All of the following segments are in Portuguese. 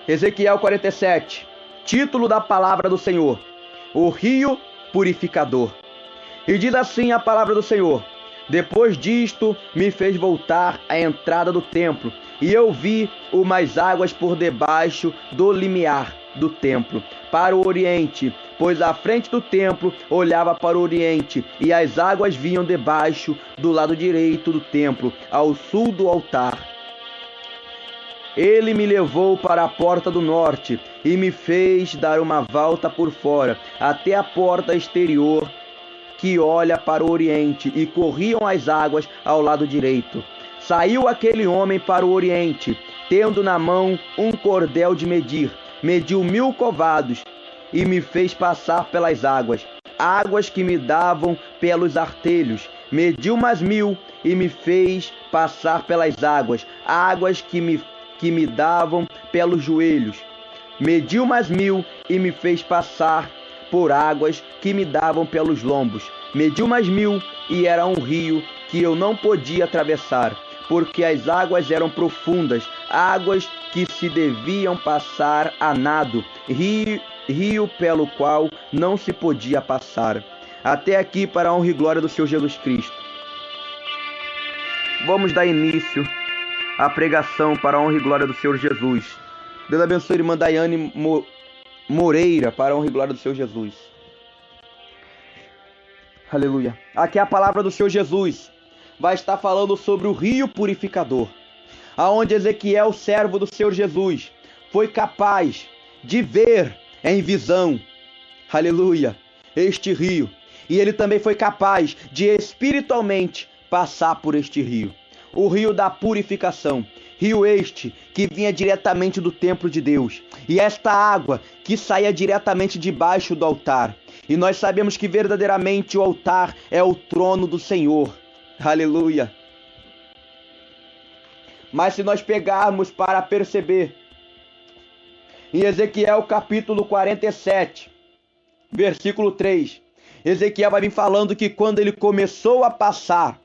Ezequiel 47, título da palavra do Senhor: o rio purificador. E diz assim a palavra do Senhor: depois disto me fez voltar à entrada do templo, e eu vi umas águas por debaixo do limiar do templo, para o oriente, pois a frente do templo olhava para o oriente, e as águas vinham debaixo do lado direito do templo, ao sul do altar. Ele me levou para a porta do norte e me fez dar uma volta por fora, até a porta exterior que olha para o oriente, e corriam as águas ao lado direito. Saiu aquele homem para o oriente, tendo na mão um cordel de medir. Mediu 1000 covados e me fez passar pelas águas, águas que me davam pelos artelhos. Mediu mais 1000 e me fez passar pelas águas, águas que me davam pelos joelhos. Mediu mais 1000 e me fez passar por águas que me davam pelos lombos. Mediu mais 1000 e era um rio que eu não podia atravessar, porque as águas eram profundas, águas que se deviam passar a nado, rio pelo qual não se podia passar. Até aqui, para a honra e glória do Senhor Jesus Cristo. Vamos dar início à pregação para a honra e glória do Senhor Jesus. Deus abençoe a irmã Daiane Moreira, para a honra e glória do Senhor Jesus. Aleluia. Aqui é a palavra do Senhor Jesus. Vai estar falando sobre o rio purificador, aonde Ezequiel, servo do Senhor Jesus, foi capaz de ver em visão, aleluia, este rio. E ele também foi capaz de espiritualmente passar por este rio, o rio da purificação. Rio este que vinha diretamente do templo de Deus, e esta água que saía diretamente debaixo do altar. E nós sabemos que verdadeiramente o altar é o trono do Senhor. Aleluia. Mas se nós pegarmos para perceber, em Ezequiel capítulo 47, versículo 3, Ezequiel vai vir falando que quando ele começou a passar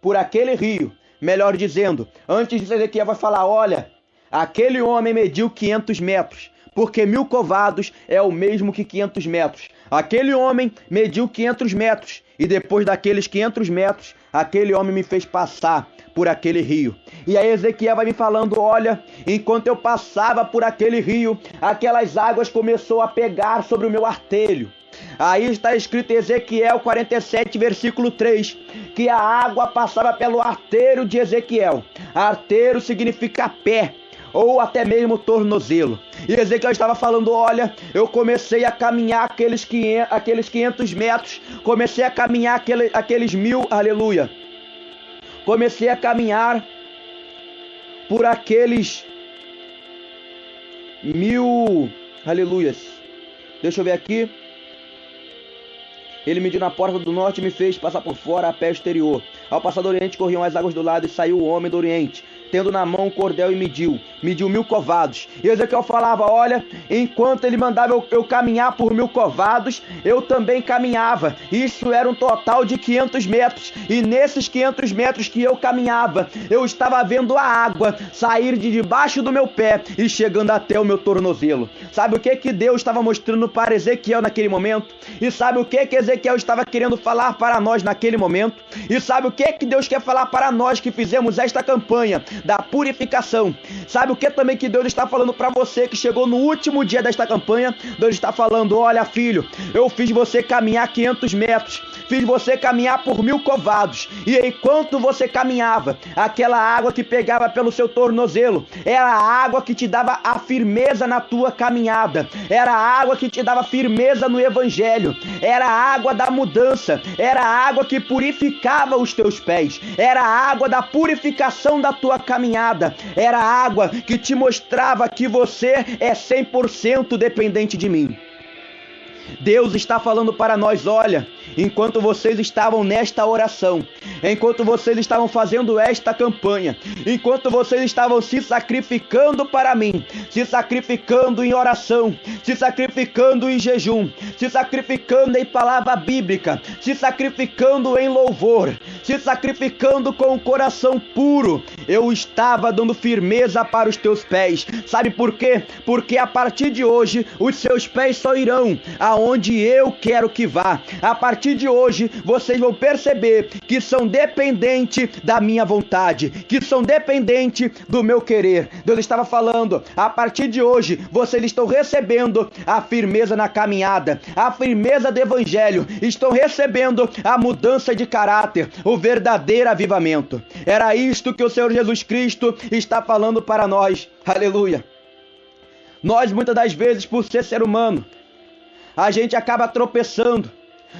por aquele rio, melhor dizendo, antes disso Ezequiel vai falar, olha, aquele homem mediu 500 metros, porque 1000 covados é o mesmo que 500 metros. Aquele homem mediu 500 metros, e depois daqueles 500 metros, aquele homem me fez passar por aquele rio. E aí Ezequiel vai me falando, olha, enquanto eu passava por aquele rio, aquelas águas começou a pegar sobre o meu artelho. Aí está escrito em Ezequiel 47, versículo 3, que a água passava pelo arteiro de Ezequiel. Arteiro significa pé, ou até mesmo tornozelo. E Ezequiel estava falando, olha, eu comecei a caminhar aqueles 500 metros, comecei a caminhar aqueles 1000, aleluia. Comecei a caminhar por aqueles 1000, aleluias. Deixa eu ver aqui. Ele mediu na porta do norte e me fez passar por fora a pé exterior. Ao passar do oriente, corriam as águas do lado, e saiu o homem do oriente, tendo na mão um cordel, e mediu 1000 covados. E Ezequiel falava, olha, enquanto ele mandava eu caminhar por 1000 covados, eu também caminhava. Isso era um total de 500 metros. E nesses 500 metros que eu caminhava, eu estava vendo a água sair de debaixo do meu pé e chegando até o meu tornozelo. Sabe o que Deus estava mostrando para Ezequiel naquele momento? E sabe o que Ezequiel estava querendo falar para nós naquele momento? E sabe o que Deus quer falar para nós que fizemos esta campanha da purificação? Sabe o que também que Deus está falando para você que chegou no último dia desta campanha? Deus está falando, olha filho, eu fiz você caminhar 500 metros, fiz você caminhar por 1000 covados, e enquanto você caminhava, aquela água que pegava pelo seu tornozelo, era a água que te dava a firmeza na tua caminhada, era a água que te dava firmeza no evangelho, era a água da mudança, era a água que purificava os teus pés, era a água da purificação da tua caminhada, era a água que te mostrava que você é 100% dependente de mim. Deus está falando para nós, olha, enquanto vocês estavam nesta oração, enquanto vocês estavam fazendo esta campanha, enquanto vocês estavam se sacrificando para mim, se sacrificando em oração, se sacrificando em jejum, se sacrificando em palavra bíblica, se sacrificando em louvor, se sacrificando com o coração puro, eu estava dando firmeza para os teus pés. Sabe por quê? Porque a partir de hoje os seus pés só irão aonde eu quero que vá. A partir de hoje vocês vão perceber que são dependentes da minha vontade, que são dependentes do meu querer. Deus estava falando, a partir de hoje vocês estão recebendo a firmeza na caminhada, a firmeza do evangelho, estão recebendo a mudança de caráter, o verdadeiro avivamento. Era isto que o Senhor Jesus Cristo está falando para nós. Aleluia. Nós muitas das vezes, por ser humano, a gente acaba tropeçando.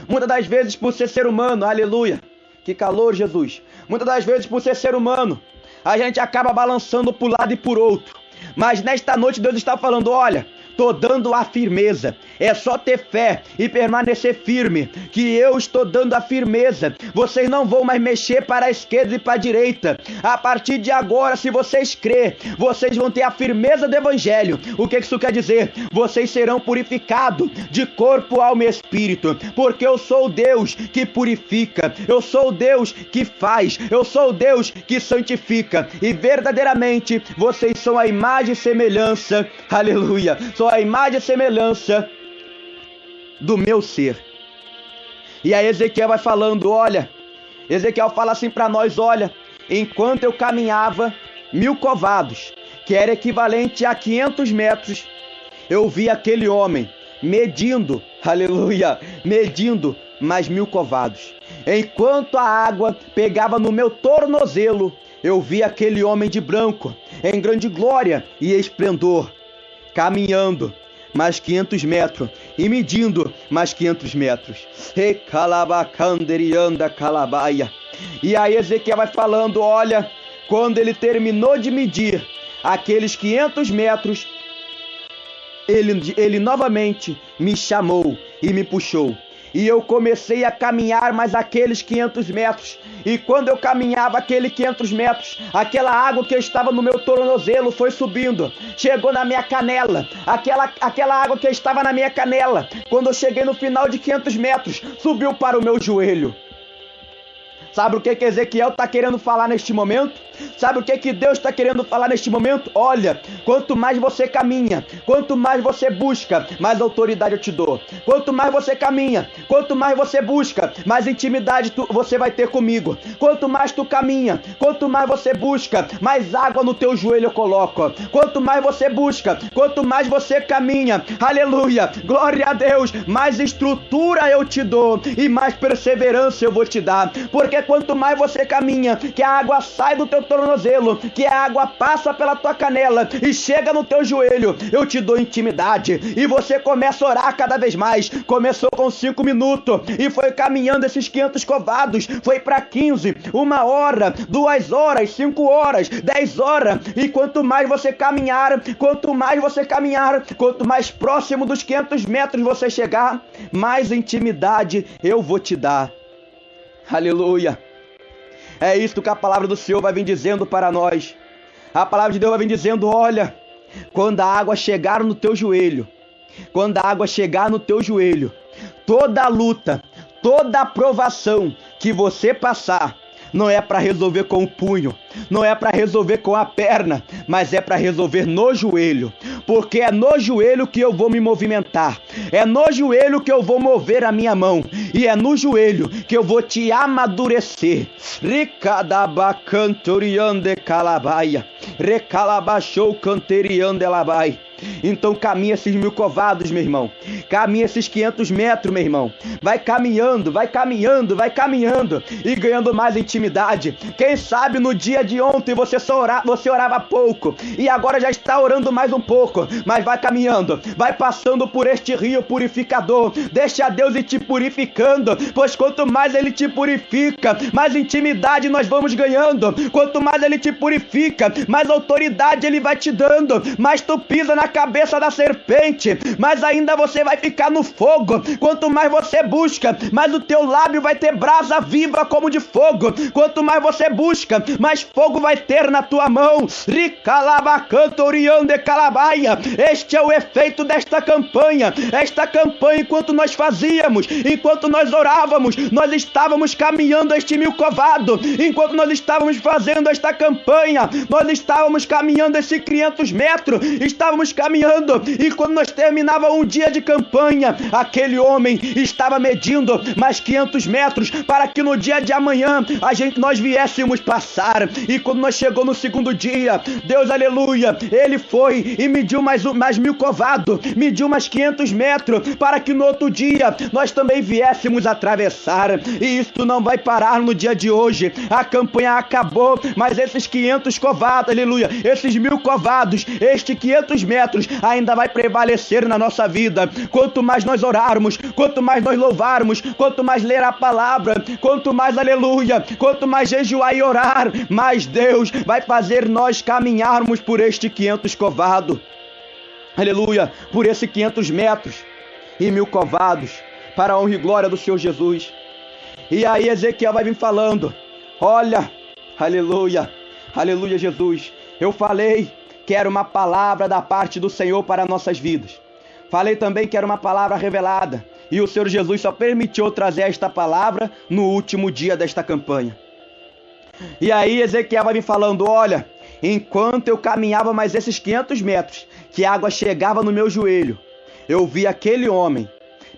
Muitas das vezes, por ser humano, aleluia, que calor, Jesus. Muitas das vezes, por ser humano, a gente acaba balançando por um lado e por outro. Mas nesta noite Deus está falando, olha, estou dando a firmeza, é só ter fé e permanecer firme, que eu estou dando a firmeza. Vocês não vão mais mexer para a esquerda e para a direita. A partir de agora, se vocês crerem, vocês vão ter a firmeza do evangelho. O que isso quer dizer? Vocês serão purificados de corpo, alma e espírito, porque eu sou o Deus que purifica, eu sou o Deus que faz, eu sou o Deus que santifica, e verdadeiramente vocês são a imagem e semelhança, aleluia, são a imagem e semelhança do meu ser. E aí Ezequiel vai falando, olha, Ezequiel fala assim para nós, olha, enquanto eu caminhava 1000 covados, que era equivalente a 500 metros, eu vi aquele homem medindo, aleluia, medindo mais 1000 covados. Enquanto a água pegava no meu tornozelo, eu vi aquele homem de branco, em grande glória e esplendor, caminhando mais 500 metros e medindo mais 500 metros. E aí Ezequiel vai falando, olha, quando ele terminou de medir aqueles 500 metros, ele novamente me chamou e me puxou. E eu comecei a caminhar mais aqueles 500 metros. E quando eu caminhava aqueles 500 metros, aquela água que estava no meu tornozelo foi subindo. Chegou na minha canela. Aquela água que estava na minha canela, quando eu cheguei no final de 500 metros, subiu para o meu joelho. Sabe o que Ezequiel está querendo falar neste momento? Sabe o que Deus está querendo falar neste momento? Olha, quanto mais você caminha, quanto mais você busca, mais autoridade eu te dou. Quanto mais você caminha, quanto mais você busca, mais intimidade você vai ter comigo. Quanto mais tu caminha, quanto mais você busca, mais água no teu joelho eu coloco. Quanto mais você busca, quanto mais você caminha, aleluia, glória a Deus, mais estrutura eu te dou e mais perseverança eu vou te dar. Porque quanto mais você caminha, que a água sai do teu tornozelo, que a água passa pela tua canela e chega no teu joelho, eu te dou intimidade e você começa a orar cada vez mais. Começou com 5 minutos e foi caminhando esses 500 covados, foi para 15, 1 hora, 2 horas, 5 horas, 10 horas, e quanto mais você caminhar, quanto mais próximo dos 500 metros você chegar, mais intimidade eu vou te dar. Aleluia. É isto que a palavra do Senhor vai vir dizendo para nós. A palavra de Deus vai vir dizendo, olha, quando a água chegar no teu joelho, quando a água chegar no teu joelho, toda a luta, toda a provação que você passar, não é para resolver com o punho, não é para resolver com a perna, mas é para resolver no joelho, porque é no joelho que eu vou me movimentar, é no joelho que eu vou mover a minha mão, e é no joelho que eu vou te amadurecer. Ricadabacantoriande calabaia, recalabachou canteriande labai. Então caminha esses 1000 covados, meu irmão. Caminha esses 500 metros, meu irmão. Vai caminhando, vai caminhando, vai caminhando e ganhando mais intimidade. Quem sabe no dia de ontem você orava pouco e agora já está orando mais um pouco. Mas vai caminhando, vai passando por este rio purificador. Deixa Deus ir te purificando, pois quanto mais Ele te purifica, mais intimidade nós vamos ganhando. Quanto mais Ele te purifica, mais autoridade Ele vai te dando. Mais tu pisa na cabeça da serpente, mas ainda você vai ficar no fogo. Quanto mais você busca, mais o teu lábio vai ter brasa viva como de fogo. Quanto mais você busca, mais fogo vai ter na tua mão. Este é o efeito desta campanha. Esta campanha, enquanto nós fazíamos, enquanto nós orávamos, nós estávamos caminhando este mil covado. Enquanto nós estávamos fazendo esta campanha, nós estávamos caminhando esses 500 metros, estávamos caminhando, e quando nós terminava um dia de campanha, aquele homem estava medindo mais 500 metros para que no dia de amanhã nós viéssemos passar. E quando nós chegou no segundo dia, Deus, aleluia, ele foi e mediu mais 1000 covado, mediu mais 500 metros para que no outro dia nós também viéssemos atravessar. E isso não vai parar no dia de hoje. A campanha acabou, mas esses 500 covados, aleluia, esses 1000 covados, este 500 metros ainda vai prevalecer na nossa vida. Quanto mais nós orarmos, quanto mais nós louvarmos, quanto mais ler a palavra, quanto mais, aleluia, quanto mais jejuar e orar, mais Deus vai fazer nós caminharmos por este 500 covado, aleluia, por esses 500 metros e 1000 covados, para a honra e glória do Senhor Jesus. E aí Ezequiel vai vir falando, olha, aleluia, aleluia, Jesus, eu falei que era uma palavra da parte do Senhor para nossas vidas. Falei também que era uma palavra revelada, e o Senhor Jesus só permitiu trazer esta palavra no último dia desta campanha. E aí Ezequiel vai me falando, olha, enquanto eu caminhava mais esses 500 metros, que a água chegava no meu joelho, eu vi aquele homem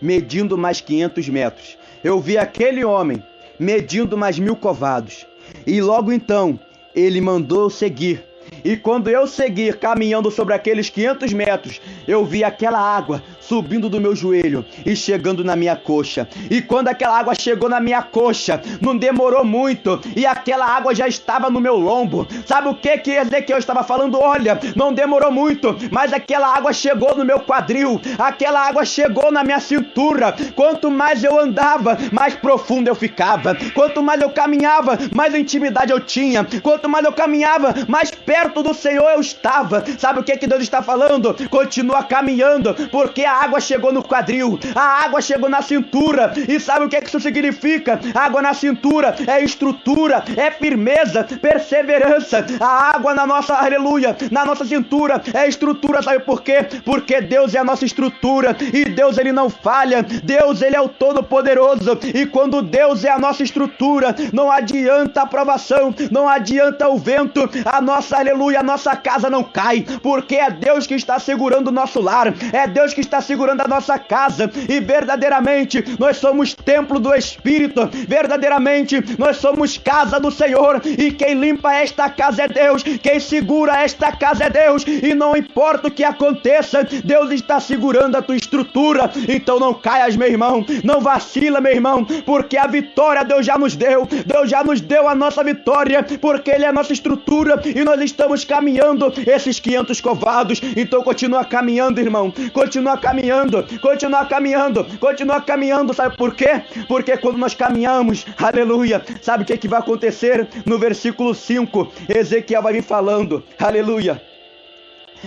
medindo mais 500 metros. Eu vi aquele homem medindo mais 1000 covados. E logo então, ele mandou seguir. E quando eu seguir caminhando sobre aqueles 500 metros, eu vi aquela água subindo do meu joelho e chegando na minha coxa. E quando aquela água chegou na minha coxa, não demorou muito, e aquela água já estava no meu lombo. Sabe o que Ezequiel estava falando? Olha, não demorou muito, mas aquela água chegou no meu quadril, aquela água chegou na minha cintura. Quanto mais eu andava, mais profundo eu ficava. Quanto mais eu caminhava, mais intimidade eu tinha. Quanto mais eu caminhava, mais perto do Senhor eu estava. Sabe o que Deus está falando? Continua caminhando, porque a água chegou no quadril, a água chegou na cintura. E sabe o que isso significa? Água na cintura é estrutura, é firmeza, perseverança. A água na nossa, aleluia, na nossa cintura é estrutura. Sabe por quê? Porque Deus é a nossa estrutura, e Deus, ele não falha. Deus, ele é o Todo-Poderoso, e quando Deus é a nossa estrutura, não adianta a provação, não adianta o vento, a nossa, aleluia, a nossa casa não cai, porque é Deus que está segurando o nosso lar, é Deus que está segurando a nossa casa. E verdadeiramente nós somos templo do Espírito, verdadeiramente nós somos casa do Senhor, e quem limpa esta casa é Deus, quem segura esta casa é Deus, e não importa o que aconteça, Deus está segurando a tua estrutura. Então não caias, meu irmão, não vacila, meu irmão, porque a vitória Deus já nos deu, Deus já nos deu a nossa vitória, porque Ele é a nossa estrutura, e nós estamos caminhando esses 500 covados. Então continua caminhando, irmão, continua caminhando, continua caminhando, continua caminhando. Sabe por quê? Porque quando nós caminhamos, aleluia, sabe o que vai acontecer? No versículo 5, Ezequiel vai vir falando, aleluia,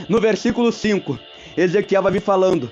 no versículo 5, Ezequiel vai vir falando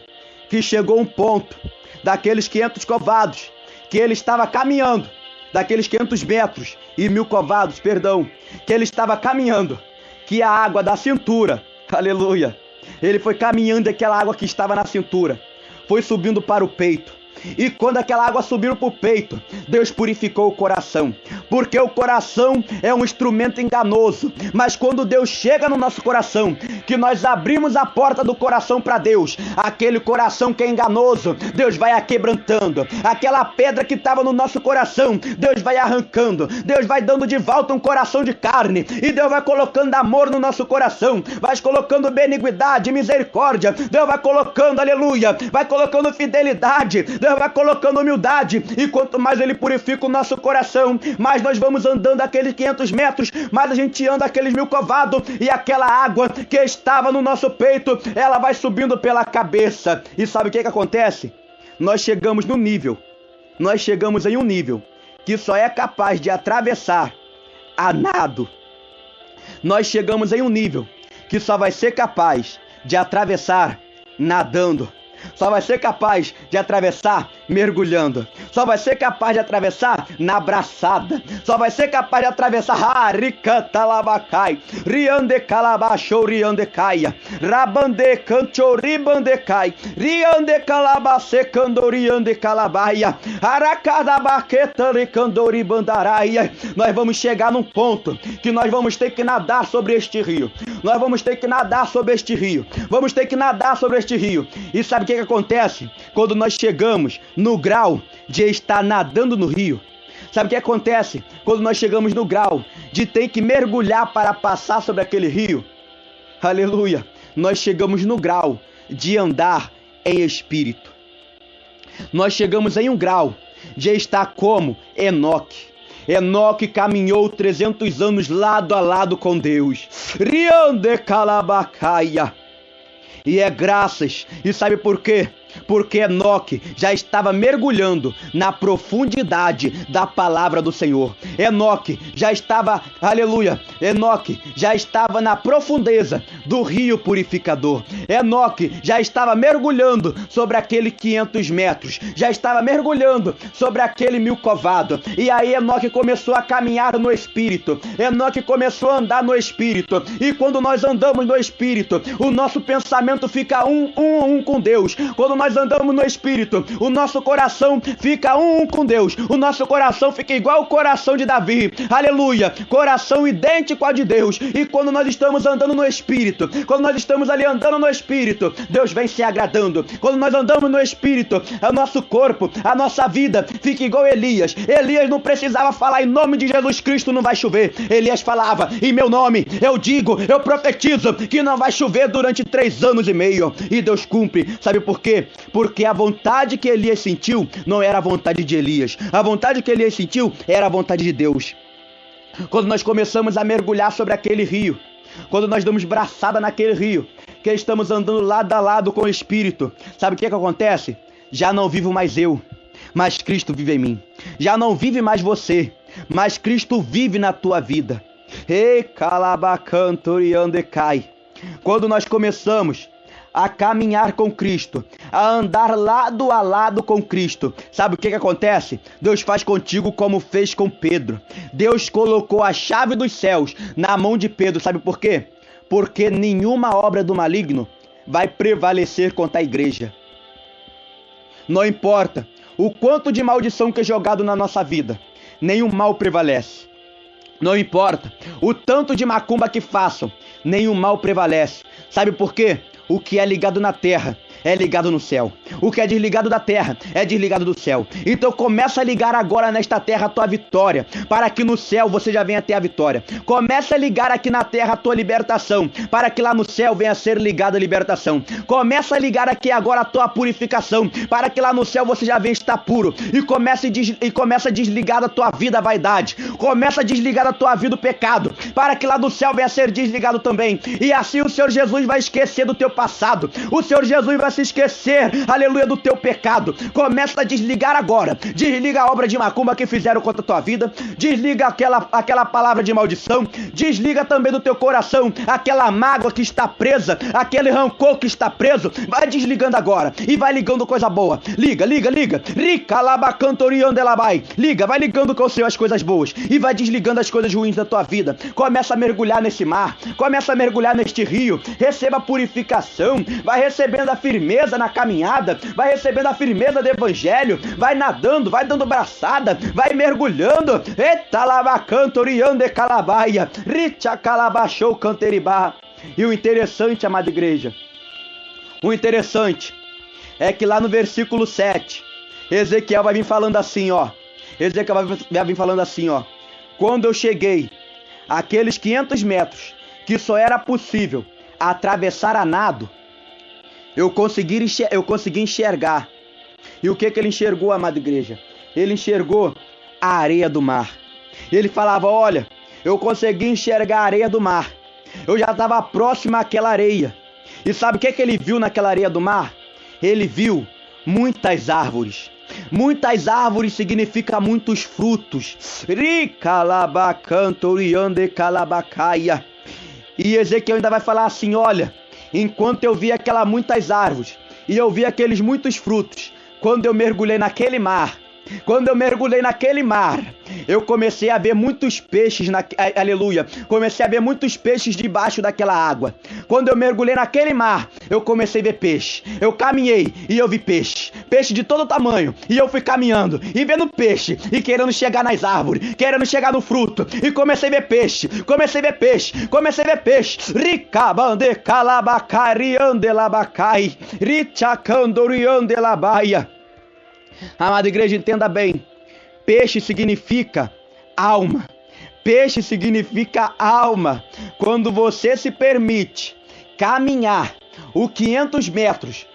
que chegou um ponto daqueles 500 covados que ele estava caminhando, daqueles 500 metros e 1000 covados, perdão, que ele estava caminhando, que a água da cintura, aleluia, ele foi caminhando, aquela água que estava na cintura foi subindo para o peito. E quando aquela água subiu para o peito, Deus purificou o coração, porque o coração é um instrumento enganoso. Mas quando Deus chega no nosso coração, que nós abrimos a porta do coração para Deus, aquele coração que é enganoso, Deus vai quebrantando. Aquela pedra que estava no nosso coração, Deus vai arrancando. Deus vai dando de volta um coração de carne, e Deus vai colocando amor no nosso coração, vai colocando beniguidade, misericórdia. Deus vai colocando, aleluia, vai colocando fidelidade, Deus vai colocando humildade. E quanto mais Ele purifica o nosso coração, mais nós vamos andando aqueles 500 metros, mais a gente anda aqueles 1000 covados, e aquela água que estava no nosso peito, ela vai subindo pela cabeça. E sabe o que acontece? Nós chegamos no nível, nós chegamos em um nível que só é capaz de atravessar a nado. Nós chegamos em um nível que só vai ser capaz de atravessar nadando. Só vai ser capaz de atravessar mergulhando. Só vai ser capaz de atravessar na braçada. Só vai ser capaz de atravessar Harikatalabacai, Riande Calabachou, Riande Caia, Rabande Canchoribandecai, Riande Calabace Candoriande Calabaia, Aracadabaqueta Ricandoribandaraia. Nós vamos chegar num ponto que nós vamos ter que nadar sobre este rio. Nós vamos ter que nadar sobre este rio. Vamos ter que nadar sobre este rio. E sabe o que acontece quando nós chegamos no grau de estar nadando no rio? Sabe o que acontece quando nós chegamos no grau de ter que mergulhar para passar sobre aquele rio? Aleluia! Nós chegamos no grau de andar em espírito. Nós chegamos em um grau de estar como Enoque. Enoque caminhou 300 anos lado a lado com Deus. Riande Calabacaia. E é graças, e sabe por quê? Porque Enoque já estava mergulhando na profundidade da palavra do Senhor. Enoque já estava, aleluia, Enoque já estava na profundeza do rio purificador. Enoque já estava mergulhando sobre aquele 500 metros, já estava mergulhando sobre aquele 1000 covado. E aí Enoque começou a caminhar no Espírito. Enoque começou a andar no Espírito. E quando nós andamos no Espírito, o nosso pensamento fica um com Deus. Quando nós andamos no Espírito, o nosso coração fica um com Deus. O nosso coração fica igual o coração de Davi. Aleluia! Coração idêntico ao de Deus. E quando nós estamos andando no Espírito, quando nós estamos ali andando no Espírito, Deus vem se agradando. Quando nós andamos no Espírito, o nosso corpo, a nossa vida fica igual Elias. Elias não precisava falar em nome de Jesus Cristo não vai chover. Elias falava, em meu nome, eu digo, eu profetizo que não vai chover durante 3 anos e meio. E Deus cumpre. Sabe por quê? Porque a vontade que Elias sentiu não era a vontade de Elias. A vontade que Elias sentiu era a vontade de Deus. Quando nós começamos a mergulhar sobre aquele rio, quando nós damos braçada naquele rio, que estamos andando lado a lado com o Espírito, sabe o que acontece? Já não vivo mais eu, mas Cristo vive em mim. Já não vive mais você, mas Cristo vive na tua vida. Ei, calabacantoriandecai. Quando nós começamos a caminhar com Cristo, a andar lado a lado com Cristo, sabe o que acontece? Deus faz contigo como fez com Pedro. Deus colocou a chave dos céus na mão de Pedro, sabe por quê? Porque nenhuma obra do maligno vai prevalecer contra a igreja. Não importa o quanto de maldição que é jogado na nossa vida, nenhum mal prevalece. Não importa o tanto de macumba que façam, nenhum mal prevalece. Sabe por quê? O que é ligado na terra é ligado no céu. O que é desligado da terra é desligado do céu. Então começa a ligar agora nesta terra a tua vitória, para que no céu você já venha ter a vitória. Começa a ligar aqui na terra a tua libertação, para que lá no céu venha a ser ligada a libertação. Começa a ligar aqui agora a tua purificação, para que lá no céu você já venha estar puro. E começa a desligar da tua vida a vaidade. Começa a desligar da tua vida o pecado, para que lá do céu venha a ser desligado também. E assim o Senhor Jesus vai esquecer do teu passado. O Senhor Jesus vai se esquecer, aleluia, do teu pecado. Começa a desligar agora. Desliga a obra de macumba que fizeram contra a tua vida. Desliga aquela palavra de maldição. Desliga também do teu coração aquela mágoa que está presa, aquele rancor que está preso. Vai desligando agora e vai ligando coisa boa. Liga. Ricalabacantoriandelabai. Liga, vai ligando com o Senhor as coisas boas e vai desligando as coisas ruins da tua vida. Começa a mergulhar nesse mar. Começa a mergulhar neste rio. Receba a purificação. Vai recebendo a firmeza na caminhada, vai recebendo a firmeza do evangelho, vai nadando, vai dando braçada, vai mergulhando. Eita lavacantoriande calabaia, richa calabachou canteribá. E o interessante, amada igreja, o interessante é que lá no versículo 7, Ezequiel vai vir falando assim, ó. Ezequiel vai vir falando assim, ó. Quando eu cheguei àqueles 500 metros que só era possível atravessar a nado, eu consegui enxergar. E o que ele enxergou, amada igreja? Ele enxergou a areia do mar. Ele falava, olha, eu consegui enxergar a areia do mar. Eu já estava próximo àquela areia. E sabe o que ele viu naquela areia do mar? Ele viu muitas árvores. Muitas árvores significa muitos frutos. E Ezequiel ainda vai falar assim, olha, enquanto eu via aquelas muitas árvores e eu via aqueles muitos frutos, quando eu mergulhei naquele mar, eu comecei a ver muitos peixes, aleluia, comecei a ver muitos peixes debaixo daquela água. Quando eu mergulhei naquele mar, eu comecei a ver peixe. Eu caminhei e eu vi peixe de todo tamanho, e eu fui caminhando e vendo peixe, e querendo chegar nas árvores, querendo chegar no fruto, e comecei a ver peixe, ricabande calabacariande labacai, richacandoriande labaia. Amada igreja, entenda bem, peixe significa alma. Peixe significa alma. Quando você se permite caminhar os 500 metros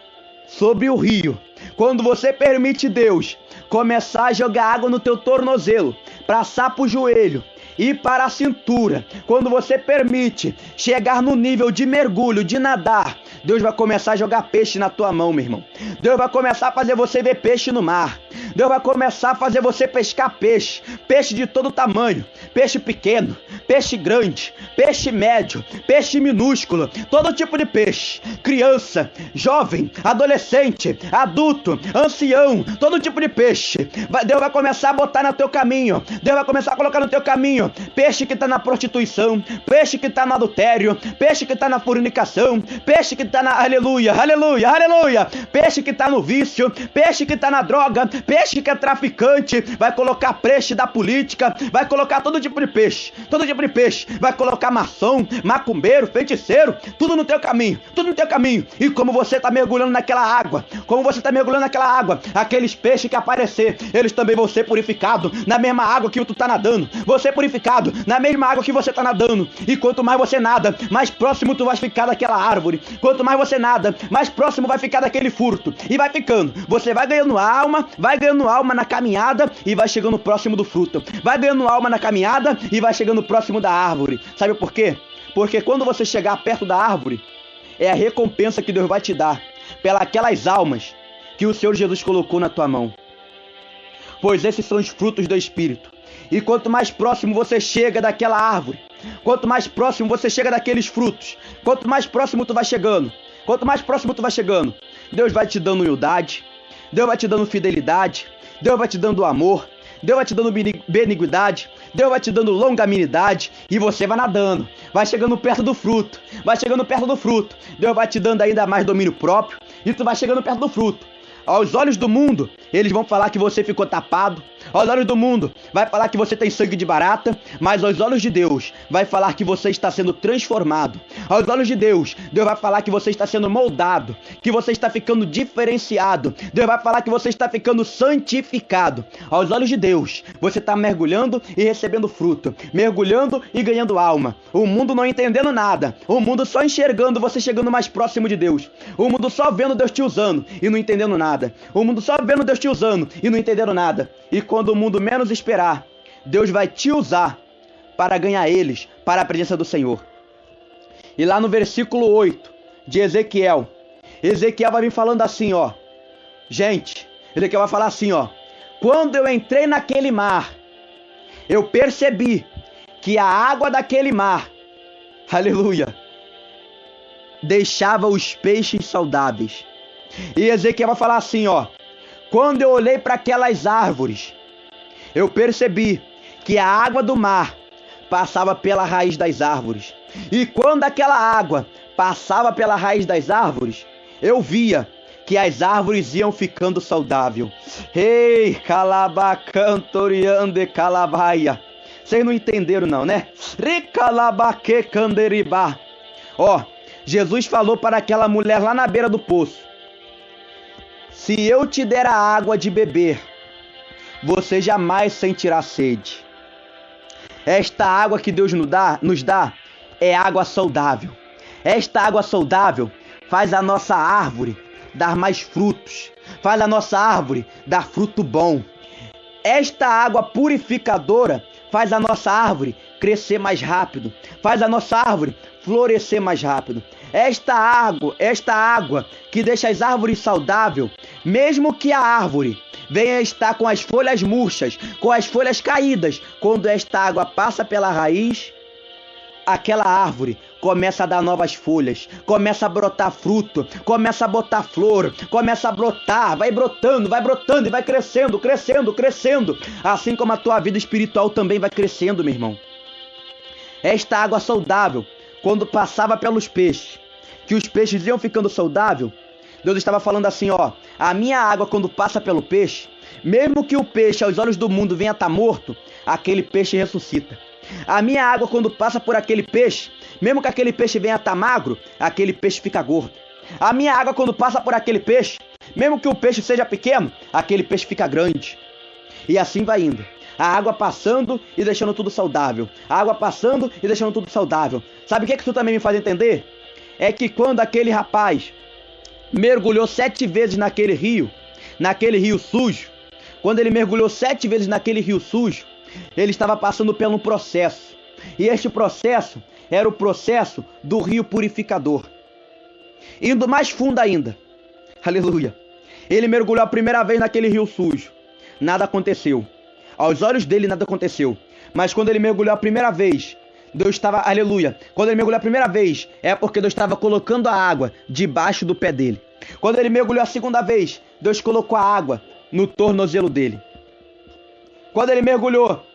sobre o rio, quando você permite Deus começar a jogar água no teu tornozelo, passar para o joelho e para a cintura, quando você permite chegar no nível de mergulho, de nadar, Deus vai começar a jogar peixe na tua mão, meu irmão. Deus vai começar a fazer você ver peixe no mar. Deus vai começar a fazer você pescar peixe. Peixe de todo tamanho. Peixe pequeno, peixe grande, peixe médio, peixe minúsculo. Todo tipo de peixe. Criança, jovem, adolescente, adulto, ancião. Todo tipo de peixe. Deus vai começar a botar no teu caminho. Deus vai começar a colocar no teu caminho. Peixe que está na prostituição. Peixe que está no adultério. Peixe que está na fornicação. Peixe que está na... Aleluia, aleluia, aleluia. Peixe que está no vício. Peixe que está na droga. Peixe que é traficante. Vai colocar peixe da política. Vai colocar todo tipo de peixe. Todo tipo de peixe. Vai colocar maçom, macumbeiro, feiticeiro. Tudo no teu caminho. Tudo no teu caminho. E como você está mergulhando naquela água. Aqueles peixes que aparecer, eles também vão ser purificados na mesma água que tu está nadando. Você purificado na mesma água que você está nadando. E quanto mais você nada, mais próximo tu vai ficar daquela árvore. Quanto mais você nada, mais próximo vai ficar daquele furto. E vai ficando. Você vai ganhando alma na caminhada e vai chegando próximo do fruto. Vai ganhando alma na caminhada e vai chegando próximo da árvore. Sabe por quê? Porque quando você chegar perto da árvore, é a recompensa que Deus vai te dar pelas almas que o Senhor Jesus colocou na tua mão. Pois esses são os frutos do Espírito. E quanto mais próximo você chega daquela árvore, quanto mais próximo você chega daqueles frutos, quanto mais próximo tu vai chegando, Deus vai te dando humildade, Deus vai te dando fidelidade, Deus vai te dando amor, Deus vai te dando benignidade, Deus vai te dando longanimidade, e você vai nadando, vai chegando perto do fruto, Deus vai te dando ainda mais domínio próprio, e tu vai chegando perto do fruto. Aos olhos do mundo, eles vão falar que você ficou tapado. Aos olhos do mundo, vai falar que você tem sangue de barata. Mas aos olhos de Deus, vai falar que você está sendo transformado. Aos olhos de Deus, Deus vai falar que você está sendo moldado, que você está ficando diferenciado. Deus vai falar que você está ficando santificado. Aos olhos de Deus, você está mergulhando e recebendo fruto, mergulhando e ganhando alma. O mundo não entendendo nada, o mundo só enxergando você chegando mais próximo de Deus. O mundo só vendo Deus te usando e não entendendo nada. O mundo só vendo Deus te usando e não entendendo nada. E quando o mundo menos esperar, Deus vai te usar para ganhar eles para a presença do Senhor. E lá no versículo 8 de Ezequiel vai vir falando assim, ó. Gente, Ezequiel vai falar assim, ó. Quando eu entrei naquele mar, eu percebi que a água daquele mar, aleluia, deixava os peixes saudáveis. E Ezequiel vai falar assim, ó. Quando eu olhei para aquelas árvores, eu percebi que a água do mar passava pela raiz das árvores. E quando aquela água passava pela raiz das árvores, eu via que as árvores iam ficando saudáveis. Ei, calabacantoriande calabaia. Vocês não entenderam não, né? Recalabaque canderibá. Ó, Jesus falou para aquela mulher lá na beira do poço: se eu te der a água de beber, você jamais sentirá sede. Esta água que Deus nos dá é água saudável. Esta água saudável faz a nossa árvore dar mais frutos, faz a nossa árvore dar fruto bom. Esta água purificadora faz a nossa árvore crescer mais rápido, faz a nossa árvore florescer mais rápido. Esta água que deixa as árvores saudáveis, mesmo que a árvore venha estar com as folhas murchas, com as folhas caídas, quando esta água passa pela raiz, aquela árvore começa a dar novas folhas, começa a brotar fruto, começa a botar flor, começa a brotar, vai brotando e vai crescendo, crescendo, crescendo, assim como a tua vida espiritual também vai crescendo, meu irmão. Esta água saudável, quando passava pelos peixes, que os peixes iam ficando saudáveis, Deus estava falando assim, ó, a minha água quando passa pelo peixe, mesmo que o peixe aos olhos do mundo venha estar morto, aquele peixe ressuscita. A minha água quando passa por aquele peixe, mesmo que aquele peixe venha estar magro, aquele peixe fica gordo. A minha água quando passa por aquele peixe, mesmo que o peixe seja pequeno, aquele peixe fica grande. E assim vai indo. A água passando e deixando tudo saudável. A água passando e deixando tudo saudável. Sabe o que isso também me faz entender? É que quando aquele rapaz mergulhou 7 vezes naquele rio sujo, quando ele mergulhou 7 vezes naquele rio sujo, ele estava passando por um processo. E este processo era o processo do rio purificador. Indo mais fundo ainda. Aleluia. Ele mergulhou a primeira vez naquele rio sujo. Nada aconteceu. Aos olhos dele nada aconteceu. Mas quando ele mergulhou a primeira vez, Deus estava, aleluia. Quando ele mergulhou a primeira vez, é porque Deus estava colocando a água debaixo do pé dele. Quando ele mergulhou a segunda vez, Deus colocou a água no tornozelo dele. Quando ele mergulhou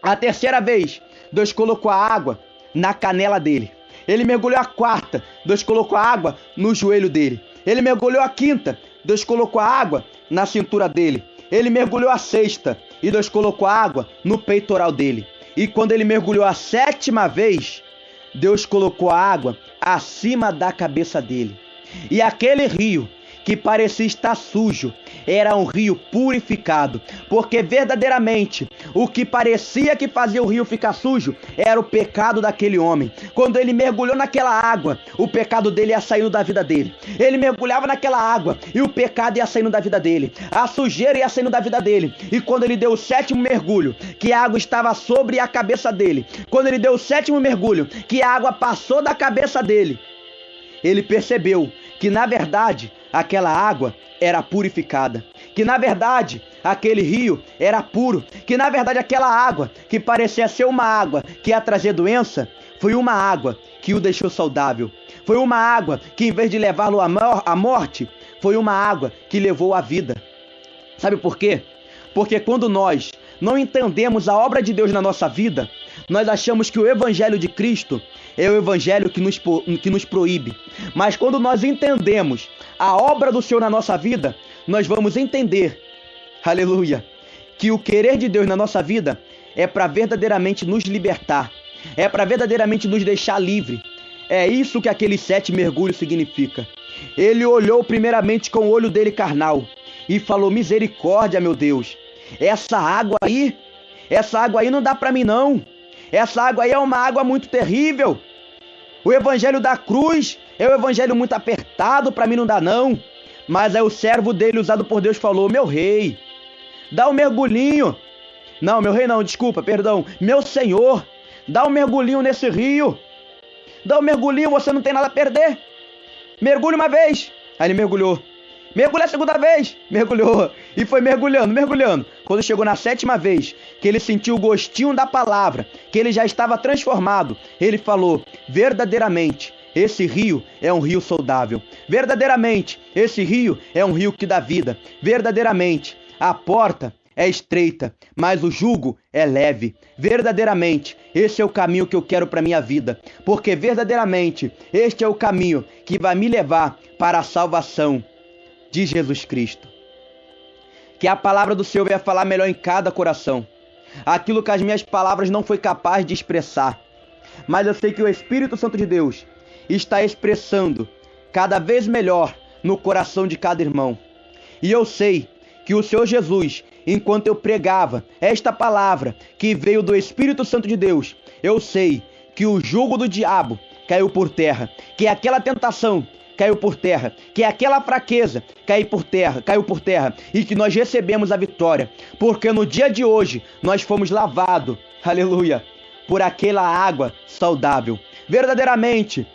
a terceira vez, Deus colocou a água na canela dele. Ele mergulhou a quarta, Deus colocou a água no joelho dele. Ele mergulhou a quinta, Deus colocou a água na cintura dele. Ele mergulhou a sexta e Deus colocou a água no peitoral dele. E quando ele mergulhou a sétima vez, Deus colocou a água acima da cabeça dele. E aquele rio que parecia estar sujo era um rio purificado, porque verdadeiramente o que parecia que fazia o rio ficar sujo era o pecado daquele homem. Quando ele mergulhou naquela água, o pecado dele ia saindo da vida dele. Ele mergulhava naquela água e o pecado ia saindo da vida dele, a sujeira ia saindo da vida dele. E quando ele deu o sétimo mergulho, que a água estava sobre a cabeça dele, quando ele deu o sétimo mergulho, que a água passou da cabeça dele, ele percebeu que na verdade aquela água era purificada, que na verdade aquele rio era puro, que na verdade aquela água que parecia ser uma água que ia trazer doença, foi uma água que o deixou saudável, foi uma água que em vez de levá-lo à morte, foi uma água que levou à vida. Sabe por quê? Porque quando nós não entendemos a obra de Deus na nossa vida, nós achamos que o Evangelho de Cristo é o Evangelho que nos proíbe. Mas quando nós entendemos a obra do Senhor na nossa vida, nós vamos entender, aleluia, que o querer de Deus na nossa vida é para verdadeiramente nos libertar, é para verdadeiramente nos deixar livre. É isso que aqueles 7 mergulhos significa. Ele olhou primeiramente com o olho dele carnal e falou: misericórdia, meu Deus, essa água aí não dá para mim não. Essa água aí é uma água muito terrível. O evangelho da cruz é um evangelho muito apertado, para mim não dá não. Mas aí o servo dele, usado por Deus, falou: meu rei, dá um mergulhinho. Não, meu rei não, desculpa, perdão. Meu senhor, dá um mergulhinho nesse rio. Dá um mergulhinho, você não tem nada a perder. Mergulhe uma vez. Aí ele mergulhou. Mergulhou a segunda vez, mergulhou, e foi mergulhando. Quando chegou na 7ª vez, que ele sentiu o gostinho da palavra, que ele já estava transformado, ele falou: verdadeiramente, esse rio é um rio saudável. Verdadeiramente, esse rio é um rio que dá vida. Verdadeiramente, a porta é estreita, mas o jugo é leve. Verdadeiramente, esse é o caminho que eu quero para minha vida, porque verdadeiramente, este é o caminho que vai me levar para a salvação de Jesus Cristo. Que a palavra do Senhor venha falar melhor em cada coração, aquilo que as minhas palavras não foi capaz de expressar, mas eu sei que o Espírito Santo de Deus está expressando cada vez melhor no coração de cada irmão. E eu sei que o Senhor Jesus, enquanto eu pregava esta palavra que veio do Espírito Santo de Deus, eu sei que o jugo do diabo caiu por terra, que aquela tentação caiu por terra, que aquela fraqueza caiu por terra, e que nós recebemos a vitória, porque no dia de hoje nós fomos lavados, aleluia, por aquela água saudável. Verdadeiramente,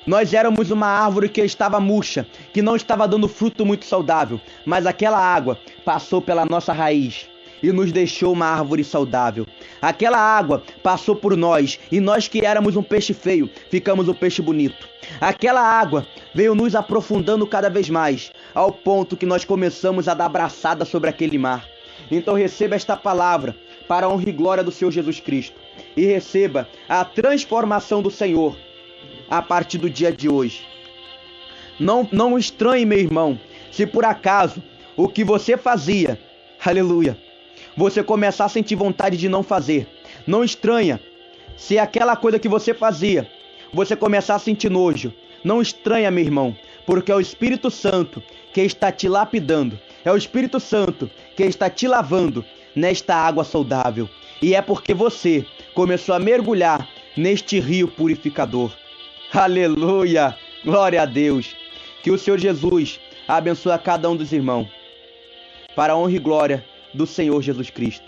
nós éramos uma árvore que estava murcha, que não estava dando fruto muito saudável, mas aquela água passou pela nossa raiz, e nos deixou uma árvore saudável. Aquela água passou por nós e nós que éramos um peixe feio, ficamos um peixe bonito. Aquela água veio nos aprofundando cada vez mais, ao ponto que nós começamos a dar braçada sobre aquele mar. Então receba esta palavra para a honra e glória do Senhor Jesus Cristo e receba a transformação do Senhor a partir do dia de hoje. Não estranhe, meu irmão, se por acaso o que você fazia, aleluia, você começar a sentir vontade de não fazer. Não estranha se aquela coisa que você fazia, você começar a sentir nojo. Não estranha, meu irmão, porque é o Espírito Santo que está te lapidando. É o Espírito Santo que está te lavando nesta água saudável. E é porque você começou a mergulhar neste rio purificador. Aleluia! Glória a Deus! Que o Senhor Jesus abençoe a cada um dos irmãos, para a honra e glória do Senhor Jesus Cristo.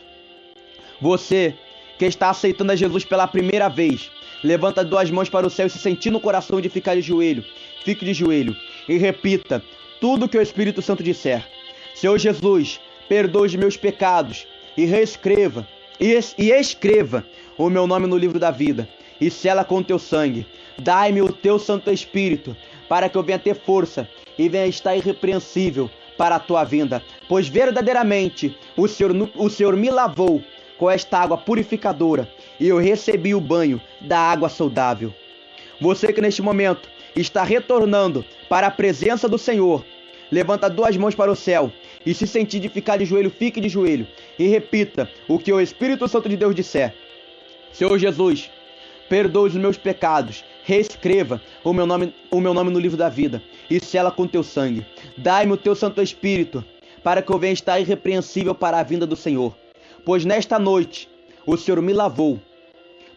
Você que está aceitando a Jesus pela primeira vez, levanta 2 mãos para o céu e se sentir no coração de ficar de joelho. Fique de joelho e repita tudo que o Espírito Santo disser. Senhor Jesus, perdoe os meus pecados e reescreva e escreva o meu nome no livro da vida e sela com o teu sangue. Dai-me o teu Santo Espírito para que eu venha ter força e venha estar irrepreensível para a tua vinda, pois verdadeiramente o Senhor me lavou com esta água purificadora e eu recebi o banho da água saudável. Você que neste momento está retornando para a presença do Senhor, levanta 2 mãos para o céu e se sentir de ficar de joelho, fique de joelho e repita o que o Espírito Santo de Deus disser. Senhor Jesus, perdoe os meus pecados, reescreva o meu nome no livro da vida e sela com teu sangue. Dai-me o teu Santo Espírito para que eu venha estar irrepreensível para a vinda do Senhor. Pois nesta noite o Senhor me lavou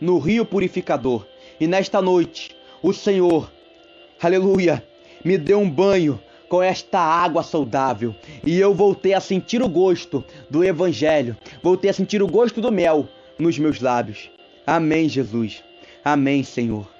no rio purificador e nesta noite o Senhor, aleluia, me deu um banho com esta água saudável e eu voltei a sentir o gosto do Evangelho, voltei a sentir o gosto do mel nos meus lábios. Amém, Jesus. Amém, Senhor.